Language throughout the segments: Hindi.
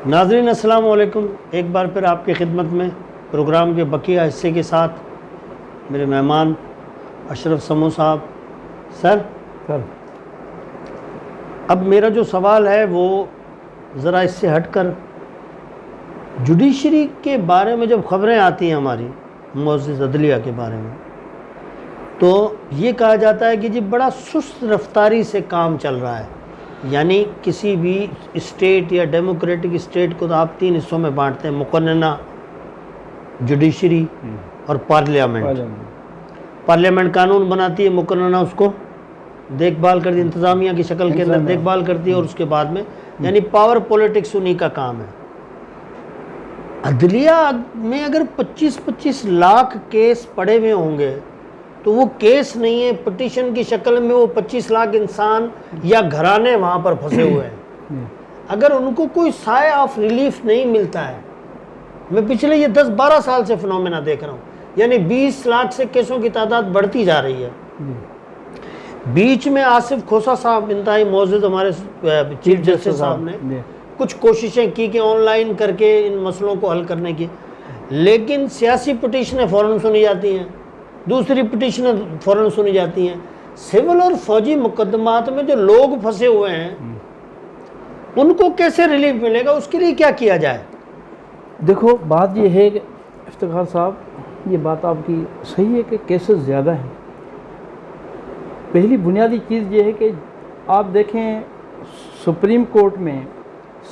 नाज़रीन अस्सलाम वालेकुम। एक बार फिर आपकी खिदमत में प्रोग्राम के बकिया हिस्से के साथ मेरे मेहमान अशरफ समू साहब। सर अब मेरा जो सवाल है वो ज़रा इससे हटकर जुडिशरी के बारे में जब ख़बरें आती हैं हमारी मुअज़्ज़िज़ अदलिया के बारे में, तो ये कहा जाता है कि जी बड़ा सुस्त रफ्तारी से काम चल रहा है। यानी किसी भी स्टेट या डेमोक्रेटिक स्टेट को तो आप 3 हिस्सों में बांटते हैं, मुक़न्नना, जुडिशरी और पार्लियामेंट। पार्लियामेंट कानून बनाती है, मुक़न्नना उसको देखभाल करती है, इंतज़ामिया की शक्ल के अंदर देखभाल करती है, और उसके बाद में यानी पावर पॉलिटिक्स उन्हीं का काम है। अदलिया में अगर 25-25 लाख केस पड़े हुए होंगे तो वो केस नहीं है, पिटीशन की शक्ल में वो 25 लाख इंसान या घराने वहाँ पर फंसे हुए हैं। अगर उनको कोई साया ऑफ रिलीफ नहीं मिलता है, मैं पिछले ये 10-12 साल से फिनोमेना देख रहा हूँ, यानी 20 लाख से केसों की तादाद बढ़ती जा रही है। बीच में आसिफ खोसा साहब इंतहाई मोअज़्ज़िज़ हमारे चीफ जस्टिस साहब ने कुछ कोशिशें की कि ऑनलाइन करके इन मसलों को हल करने की, लेकिन सियासी पिटीशनें फ़ौरन सुनी जाती हैं, दूसरी पिटीशनें फ़ौरन सुनी जाती हैं। सिविल और फौजी मुकदमात में जो लोग फंसे हुए हैं उनको कैसे रिलीफ मिलेगा, उसके लिए क्या किया जाए? देखो, बात ये है कि इफ्तिखार साहब, ये बात आपकी सही है कि केसेस ज़्यादा हैं। पहली बुनियादी चीज़ ये है कि आप देखें सुप्रीम कोर्ट में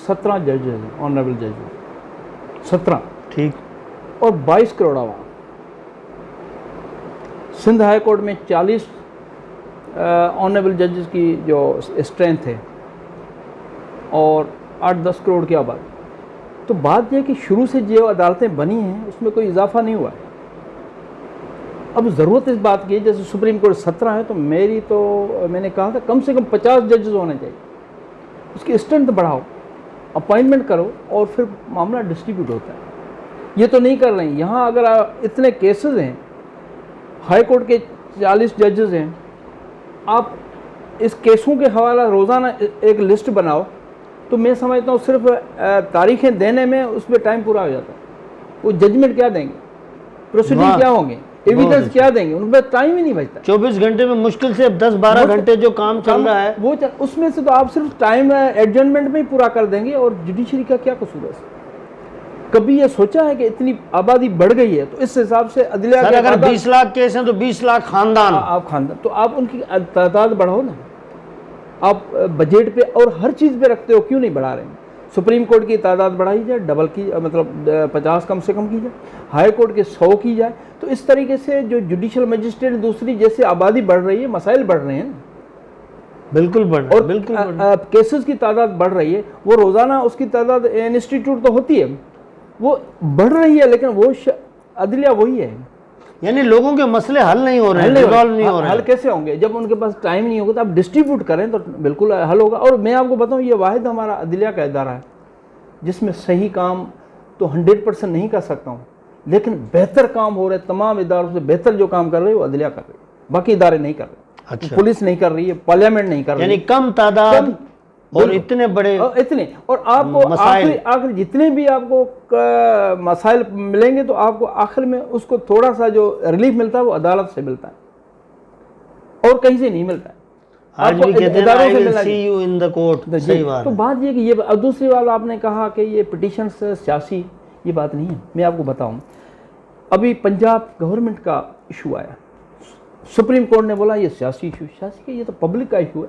17 जजेस हैं, ऑनरेबल जजेस 17, ठीक, और 22 करोड़ आवाम। सिंध हाई कोर्ट में 40 ऑनरेबल जजेस की जो स्ट्रेंथ है और 8-10 करोड़ की आबादी। तो बात यह कि शुरू से जो अदालतें बनी हैं उसमें कोई इजाफा नहीं हुआ है। अब ज़रूरत इस बात की है, जैसे सुप्रीम कोर्ट 17 है तो मैंने कहा था कम से कम 50 जजेस होने चाहिए। उसकी स्ट्रेंथ बढ़ाओ, अपॉइंटमेंट करो, और फिर मामला डिस्ट्रीब्यूट होता है। ये तो नहीं कर रहे हैं। यहाँ अगर इतने केसेस हैं, हाई कोर्ट के 40 जजेस हैं, आप इस केसों के हवाला रोज़ाना एक लिस्ट बनाओ, तो मैं समझता हूँ सिर्फ तारीखें देने में उसमें टाइम पूरा हो जाता है। वो जजमेंट क्या देंगे, प्रोसीडिंग क्या होंगे, एविडेंस क्या देंगे, उनमें टाइम ही नहीं बचता। 24 घंटे में मुश्किल से 10-12 घंटे जो काम चल रहा है वो उसमें से तो आप सिर्फ टाइम एडजमेंट में ही पूरा कर देंगे। और जुडिशरी का क्या कसूर है? कभी ये सोचा है कि इतनी आबादी बढ़ गई है तो इस हिसाब से अदलिया के अगर 20 लाख केस हैं तो 20 लाख खानदान, आप खानदान, तो आप उनकी तादाद बढ़ाओ ना। आप बजट पे और हर चीज़ पे रखते हो, क्यों नहीं बढ़ा रहे हैं? सुप्रीम कोर्ट की तादाद बढ़ाई जाए, डबल की, मतलब 50 कम से कम की जाए, हाई कोर्ट के 100 की जाए। तो इस तरीके से जो जुडिशल मजिस्ट्रेट दूसरी जैसे आबादी बढ़ रही है, मसाइल बढ़ रहे हैं, बिल्कुल बढ़ रहे हैं, और बिल्कुल केसेस की तादाद बढ़ रही है। वो रोज़ाना उसकी तादाद इंस्टीट्यूट तो होती है, वो बढ़ रही है, लेकिन वो अदलिया वही है। यानी लोगों के मसले हल नहीं हो रहे हैं, रिजॉल्व नहीं हो रहे हैं। हल कैसे होंगे? जब उनके पास टाइम नहीं होगा तो आप डिस्ट्रीब्यूट करें तो बिल्कुल हल होगा। और मैं आपको बताऊं, ये वाहिद हमारा अदलिया का इदारा है जिसमें सही काम तो 100% नहीं कर सकता हूँ, लेकिन बेहतर काम हो रहे, तमाम इदारों से बेहतर जो काम कर रहे हैं वो अदलिया कर रही है, बाकी इदारे नहीं कर रहे। अच्छा। पुलिस नहीं कर रही है, पार्लियामेंट नहीं कर रही है, यानी कम तादाद और इतने बड़े इतने, और आपको आखिर जितने भी आपको मसाइल मिलेंगे तो आपको आखिर में उसको थोड़ा सा जो रिलीफ मिलता है वो अदालत से मिलता है और कहीं से नहीं मिलता है। आज भी कहते हैं I will see you in the court। सही बात। तो बात ये कि ये, और दूसरी बात आपने कहा कि ये पिटीशन से सियासी, ये बात नहीं है। मैं आपको बताऊं, अभी पंजाब गवर्नमेंट का इशू आया, सुप्रीम कोर्ट ने बोला ये सियासी इशू, सियासी, ये तो पब्लिक का इशू है,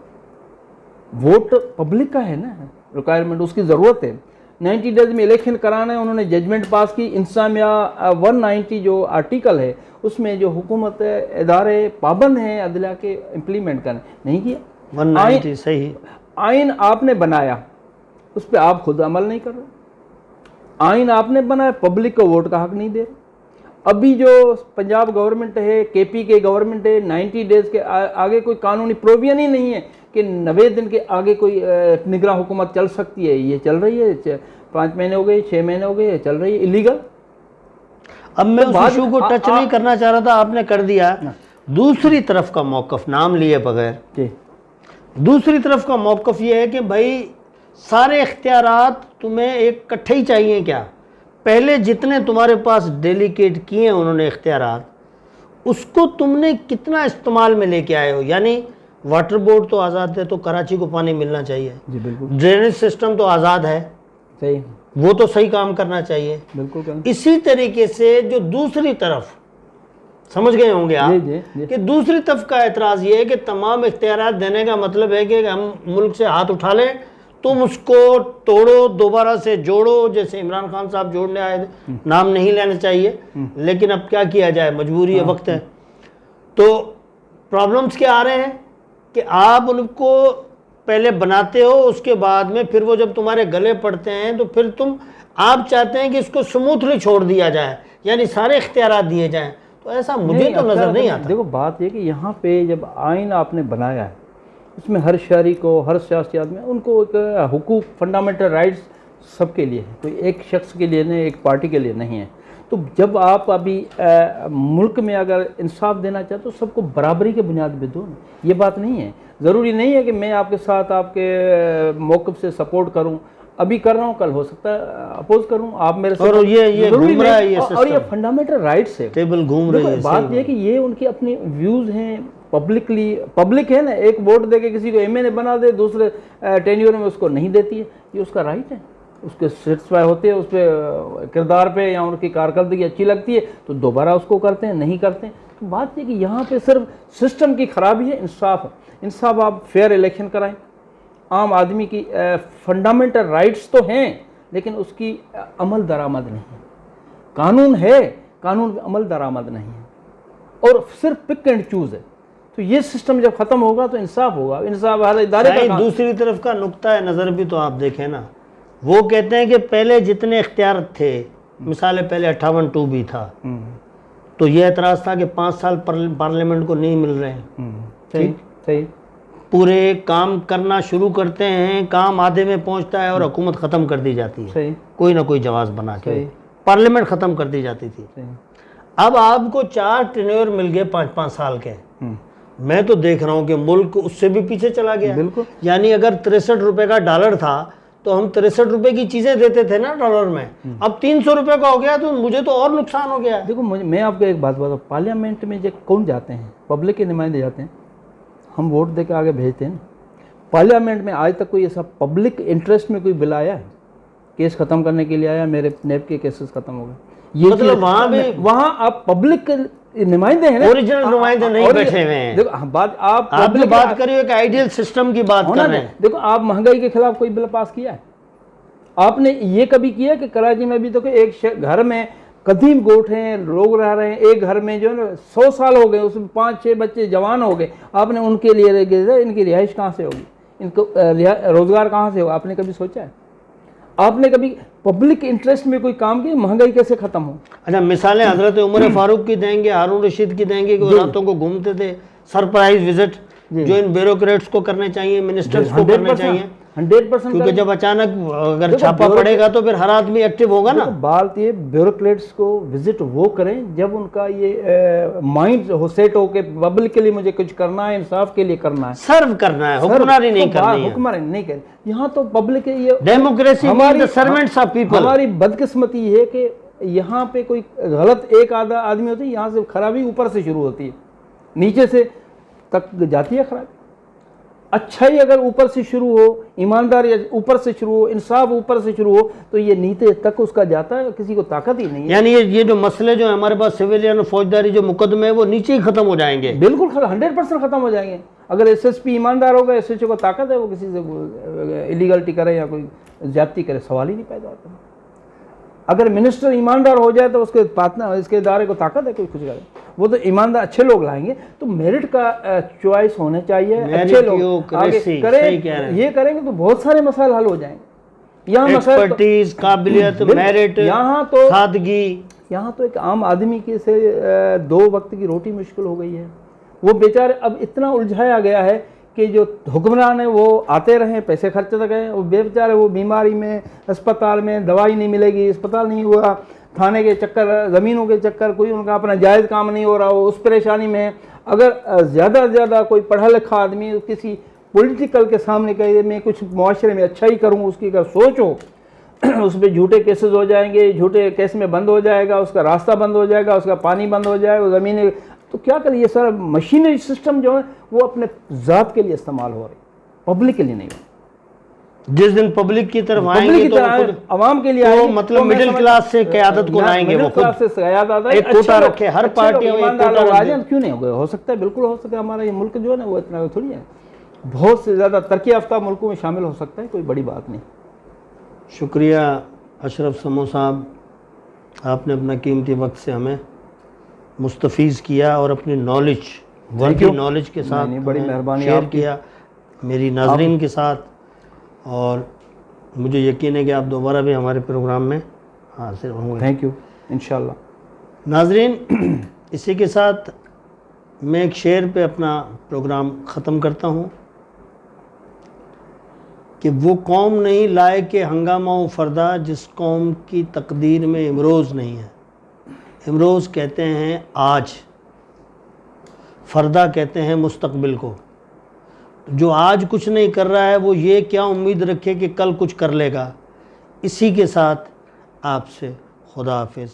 वोट पब्लिक का है ना, रिक्वायरमेंट उसकी ज़रूरत है। 90 डेज में इलेक्शन कराना है, उन्होंने जजमेंट पास की। इंसामिया 190 जो आर्टिकल है उसमें जो हुकूमत इदारे पाबंद हैं अदलिया के इम्प्लीमेंट करने, नहीं किया। 190 सही। आइन आपने बनाया, उस पर आप खुद अमल नहीं कर रहे। आइन आपने बनाया, पब्लिक को वोट का हक नहीं दे रहे। अभी जो पंजाब गवर्नमेंट है, केपी के गवर्नमेंट है, 90 डेज के आगे कोई कानूनी प्रोविजन ही नहीं है कि 90 दिन के आगे कोई निगरां हुकूमत चल सकती है। ये चल रही है, 5 महीने हो गए, 6 महीने हो गए, चल रही है इलीगल। अब मैं उस इशू को टच नहीं करना चाह रहा था, आपने कर दिया। दूसरी तरफ का मौकफ, नाम लिए बगैर, दूसरी तरफ का मौकफ ये है कि भाई सारे इख्तियारात तुम्हें एक इकट्ठे ही चाहिए क्या? पहले जितने तुम्हारे पास डेलीकेट किए हैं उन्होंने इख्तियारात, उसको तुमने कितना इस्तेमाल में लेके आए हो? यानी वाटर बोर्ड तो आज़ाद है, तो कराची को पानी मिलना चाहिए। जी बिल्कुल। ड्रेनेज सिस्टम तो आज़ाद है, सही, वो तो सही काम करना चाहिए। बिल्कुल। इसी तरीके से जो दूसरी तरफ, समझ गए होंगे आप, जी। कि दूसरी तरफ का एतराज़ ये है कि तमाम इख्तियारात देने का मतलब है कि हम मुल्क से हाथ उठा लें, तुम उसको तोड़ो, दोबारा से जोड़ो, जैसे इमरान खान साहब जोड़ने आए थे, नाम नहीं लेना चाहिए, लेकिन अब क्या किया जाए, मजबूरी है, वक्त है। तो प्रॉब्लम्स क्या आ रहे हैं कि आप उनको पहले बनाते हो, उसके बाद में फिर वो जब तुम्हारे गले पड़ते हैं तो फिर आप चाहते हैं कि इसको स्मूथली छोड़ दिया जाए, यानी सारे इख्तियारात दिए जाएं। तो ऐसा मुझे तो नज़र नहीं आता। देखो बात ये कि यहाँ पे जब आइन आपने बनाया है, उसमें हर शहरी को, हर सियासी आदमी, उनको एक हुकूक, फंडामेंटल राइट्स सबके लिए है, कोई एक शख्स के लिए नहीं, एक पार्टी के लिए नहीं है। तो जब आप अभी मुल्क में अगर इंसाफ देना चाहते तो सबको बराबरी के बुनियाद पे दो ना, ये बात नहीं है। ज़रूरी नहीं है कि मैं आपके साथ आपके मौक़िफ़ से सपोर्ट करूं, अभी कर रहा हूं, कल हो सकता है अपोज करूं, आप मेरे साथ। और ये घूम रहा है, और ये फंडामेंटल राइट्स है, टेबल घूम रही है। बात ये कि ये उनकी अपनी व्यूज़ हैं, पब्लिक है ना, एक वोट दे के किसी को एमएनए बना दे, दूसरे टेन्योर में उसको नहीं देती है, ये उसका राइट है, उसके सेटिस्फाई होते हैं, उस पर किरदार पे या उनकी कारकर्दगी अच्छी लगती है तो दोबारा उसको करते हैं, नहीं करते हैं। तो बात ये कि यहाँ पे सिर्फ सिस्टम की खराबी है, इंसाफ आप फेयर इलेक्शन कराएं, आम आदमी की फंडामेंटल राइट्स तो हैं लेकिन उसकी अमल दरामद नहीं है। कानून है, कानून पे अमल दरामद नहीं है, और सिर्फ पिक एंड चूज है। तो ये सिस्टम जब खत्म होगा तो इंसाफ होगा, इंसाफ हर इदारे का। दूसरी तरफ का नुक्ता है नज़र भी तो आप देखें ना, वो कहते हैं कि पहले जितने इख्तियार थे, मिसाल पहले 58(2) भी था, तो ये एतराज़ था कि 5 साल पार्लियामेंट को नहीं मिल रहे हैं। सही। पूरे काम करना शुरू करते हैं, काम आधे में पहुंचता है और हुकूमत ख़त्म कर दी जाती है। सही। कोई ना कोई जवाब बना के पार्लियामेंट ख़त्म कर दी जाती थी। अब आपको 4 टेन्योर मिल गए 5-5 साल के। मैं तो देख रहा हूँ कि मुल्क उससे भी पीछे चला गया। बिल्कुल। यानी अगर 63 रुपए का डॉलर था तो हम 63 रुपए की चीज़ें देते थे ना डॉलर में, अब 300 रुपए का हो गया, तो मुझे तो और नुकसान हो गया। देखो मैं आपको एक बात बताऊँ, पार्लियामेंट में जब कौन जाते हैं, पब्लिक के नुमाइंदे जाते हैं, हम वोट दे के आगे भेजते हैं। पार्लियामेंट में आज तक कोई ऐसा पब्लिक इंटरेस्ट में कोई बिल आया है, केस ख़त्म करने के लिए आया, मेरे नेब के केसेस ख़त्म हो गए, ये मतलब वहाँ आप पब्लिक के नुमाइंदे हैं ना, ओरिजिनल नुमाइंदे नहीं बैठे हुए हैं। देखो बात आपने बात करी एक आइडियल सिस्टम की बात कर रहे हैं। देखो आप महंगाई के खिलाफ कोई बिल पास किया है? आपने ये कभी किया कि कराची में भी तो एक घर में कदीम गोठ हैं, लोग रह रहे हैं, एक घर में जो है ना 100 साल हो गए, उसमें 5-6 बच्चे जवान हो गए, आपने उनके लिए इनकी रिहाइश कहाँ से होगी, इनको रोज़गार कहाँ से होगा? आपने कभी सोचा है? आपने कभी पब्लिक इंटरेस्ट में कोई काम किया? महंगाई कैसे खत्म हो? अच्छा, मिसालें हजरत उमर फारूक की देंगे, हारून रशीद की देंगे, कि रातों को घूमते थे, सरप्राइज विजिट जो इन ब्यूरोक्रेट्स को करने चाहिए, मिनिस्टर्स को करने चाहिए 100%, क्योंकि जब अचानक अगर छापा पड़ेगा तो फिर हर आदमी एक्टिव होगा ना। बात ये ब्यूरोक्रेट्स को विजिट वो करें जब उनका ये माइंड हो सेट हो के पब्लिक के लिए मुझे कुछ करना है, इंसाफ के लिए करना है, सर्व करना है, हुक्मरानी नहीं करनी है। हुक्मरानी नहीं करनी। यहाँ तो पब्लिक ये डेमोक्रेसी हमारी सर्वेंट्स ऑफ पीपल। हमारी बदकिस्मती है कि यहाँ पे कोई गलत एक आधा आदमी होती है, यहाँ से खराबी ऊपर से शुरू होती है, नीचे से तक जाती है खराबी। अच्छाई अगर ऊपर से शुरू हो, ईमानदारी ऊपर से शुरू हो, इंसाफ ऊपर से शुरू हो, तो ये नीचे तक उसका जाता है, किसी को ताकत ही नहीं है। यानी ये जो मसले जो हमारे पास सिविलियन फौजदारी जो मुकदमे है वो नीचे ही खत्म हो जाएंगे। बिल्कुल 100% खत्म हो जाएंगे। अगर SSP ईमानदार होगा, SHO को ताकत है, वो किसी से इलीगलिटी करे या कोई ज्यादती करे, सवाल ही नहीं पैदा होता। अगर मिनिस्टर ईमानदार हो जाए तो उसके पार्टनर, इसके इदारे को ताकत है कोई कुछ करे, वो तो ईमानदार अच्छे लोग लाएंगे। तो मेरिट का चॉइस होने चाहिए, अच्छे लोग आगे करें, ये करेंगे तो बहुत सारे मसाइल हल हो जाएंगे। यहाँ एक्सपर्टीज, काबिलियत, मेरिट, यहाँ तो सादगी, यहाँ तो एक आम आदमी के से 2 वक्त की रोटी मुश्किल हो गई है। वो बेचारे अब इतना उलझाया गया है कि जो हुक्मरान है वो आते रहे, पैसे खर्चते गए, वो बेचारे वो बीमारी में, अस्पताल में दवाई नहीं मिलेगी, अस्पताल नहीं हुआ, थाने के चक्कर, ज़मीनों के चक्कर, कोई उनका अपना जायज़ काम नहीं हो रहा हो, उस परेशानी में। अगर ज़्यादा से ज़्यादा कोई पढ़ा लिखा आदमी किसी पॉलिटिकल के सामने कहे मैं कुछ मुआशरे में अच्छा ही करूँ, उसकी अगर सोच हो उस पर झूठे केसेस हो जाएंगे, झूठे केस में बंद हो जाएगा, उसका रास्ता बंद हो जाएगा, उसका पानी बंद हो जाएगा, ज़मीन, तो क्या करें? ये सारा मशीनरी सिस्टम जो है वो अपने ज़ात के लिए इस्तेमाल हो रही, पब्लिक के लिए नहीं हो। जिस दिन पब्लिक की तरफ पब्लिक आएंगे की तो तरह आवाम के लिए तो आएंगे, मतलब तो मैं मिडिल समझ- क्लास से क़यादत को लाएंगे, वो मिडिल खुद क्लास से क़यादत एक कोटा रखे, हर पार्टी में एक कोटा रख आ दे। जाए, क्यों नहीं हो सकता है, बिल्कुल हो सकता है। हमारा ये मुल्क जो है ना वो इतना थोड़ी है, बहुत से ज़्यादा तरक्की याफ्ता मुल्कों में शामिल हो सकता है, कोई बड़ी बात नहीं। शुक्रिया अशरफ समो साहब, आपने अपना कीमती वक्त से हमें मुस्तफ़ीज़ किया और अपनी नॉलेज, वर्दी नॉलेज के साथ नहीं, बड़ी हमें मेहरबानी शेयर आपकी। किया मेरी नाजरीन के साथ, और मुझे यकीन है कि आप दोबारा भी हमारे प्रोग्राम में हाजिर होंगे। थैंक यू, इंशाल्लाह। नाजरीन, इसी के साथ मैं एक शेर पे अपना प्रोग्राम ख़त्म करता हूँ कि वो कौम नहीं लाए कि हंगामा व फरदा, जिस कौम की तकदीर में इमरोज़ नहीं है। इमरोज़ कहते हैं आज, फरदा कहते हैं मुस्तकबिल को। जो आज कुछ नहीं कर रहा है वो ये क्या उम्मीद रखे कि कल कुछ कर लेगा। इसी के साथ आपसे खुदा हाफिज़।